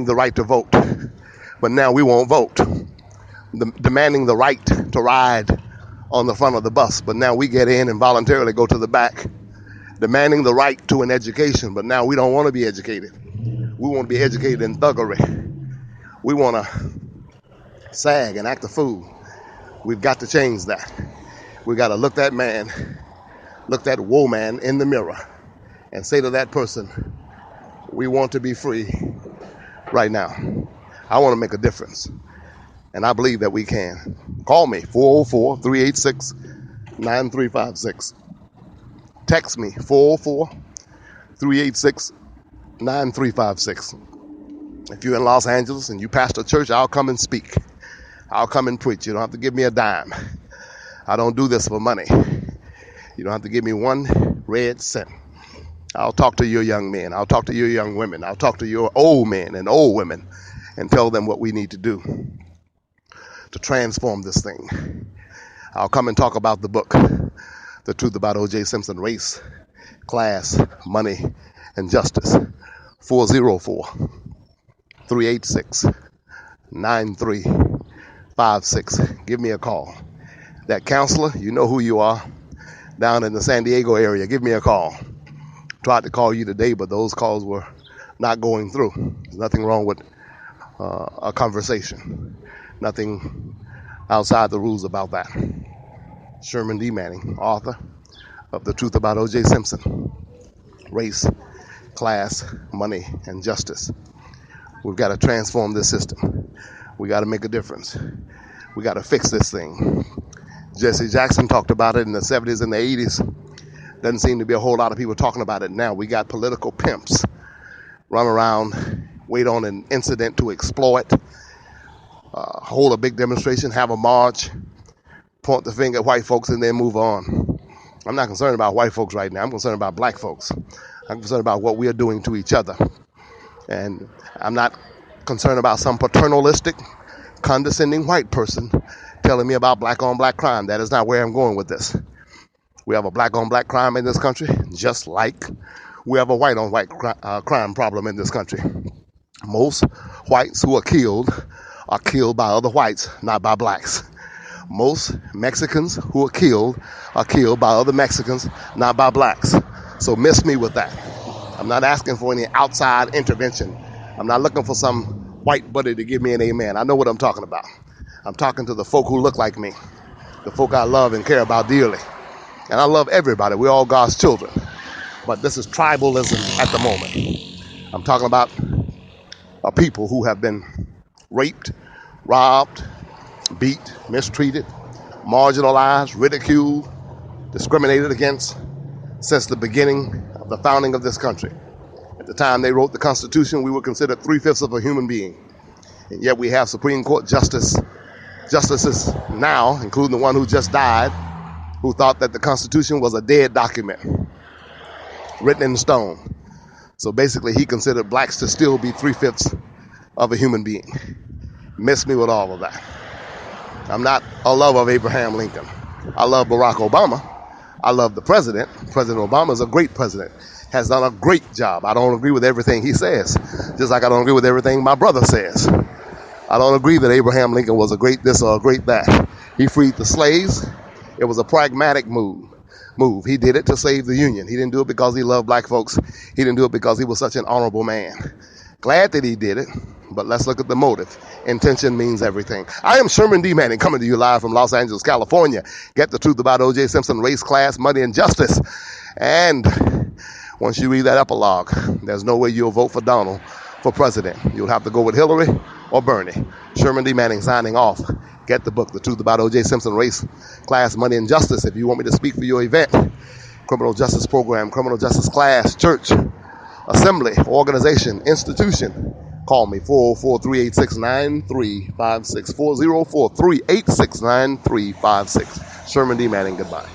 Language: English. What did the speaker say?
the right to vote, but now we won't vote. Demanding the right to ride on the front of the bus, but now we get in and voluntarily go to the back. Demanding the right to an education, but now we don't want to be educated. We want to be educated in thuggery. We want to sag and act a fool. We've got to change that. We've got to look that woman in the mirror and say to that person, we want to be free right now. I want to make a difference. And I believe that we can. Call me, 404-386-9356. Text me, 404-386-9356. If you're in Los Angeles and you pastor a church, I'll come and speak. I'll come and preach. You don't have to give me a dime. I don't do this for money. You don't have to give me one red cent. I'll talk to your young men. I'll talk to your young women. I'll talk to your old men and old women and tell them what we need to do to transform this thing. I'll come and talk about the book, The Truth About O.J. Simpson, Race, Class, Money, and Justice. 404-386-9356. Give me a call. That counselor, you know who you are, down in the San Diego area, give me a call. Tried to call you today, but those calls were not going through. There's nothing wrong with a conversation. Nothing outside the rules about that. Sherman D. Manning, author of The Truth About O.J. Simpson, Race, Class, Money, and Justice. We've got to transform this system. We got to make a difference. We got to fix this thing. Jesse Jackson talked about it in the 70s and the 80s. Doesn't seem to be a whole lot of people talking about it now. We got political pimps run around, wait on an incident to exploit, hold a big demonstration, have a march, point the finger at white folks, and then move on. I'm not concerned about white folks right now. I'm concerned about black folks. I'm concerned about what we are doing to each other. And I'm not concerned about some paternalistic, condescending white person telling me about black-on-black crime. That is not where I'm going with this. We have a black-on-black crime in this country, just like we have a white-on-white crime problem in this country. Most whites who are killed by other whites, not by blacks. Most Mexicans who are killed by other Mexicans, not by blacks. So miss me with that. I'm not asking for any outside intervention. I'm not looking for some white buddy to give me an amen. I know what I'm talking about. I'm talking to the folk who look like me, the folk I love and care about dearly. And I love everybody. We're all God's children. But this is tribalism at the moment. I'm talking about a people who have been raped, robbed, beat, mistreated, marginalized, ridiculed, discriminated against since the beginning of the founding of this country. At the time they wrote the Constitution, we were considered 3/5 of a human being. And yet we have Supreme Court justices now, including the one who just died, who thought that the Constitution was a dead document, written in stone. So basically he considered blacks to still be 3/5 of a human being. Miss me with all of that. I'm not a lover of Abraham Lincoln. I love Barack Obama. I love the president. President Obama is a great president, has done a great job. I don't agree with everything he says, just like I don't agree with everything my brother says. I don't agree that Abraham Lincoln was a great this or a great that. He freed the slaves. It was a pragmatic move. He did it to save the Union. He didn't do it because he loved black folks. He didn't do it because he was such an honorable man. Glad that he did it, but let's look at the motive. Intention means everything. I am Sherman D. Manning, coming to you live from Los Angeles, California. Get the truth about O.J. Simpson, race, class, money, and justice. And once you read that epilogue, there's no way you'll vote for Donald for president. You'll have to go with Hillary or Bernie. Sherman D. Manning signing off. Get the book, The Truth About O.J. Simpson, Race, Class, Money, and Justice. If you want me to speak for your event, criminal justice program, criminal justice class, church, assembly, organization, institution, call me, 404-386-9356, 404-386-9356. Sherman D. Manning, goodbye.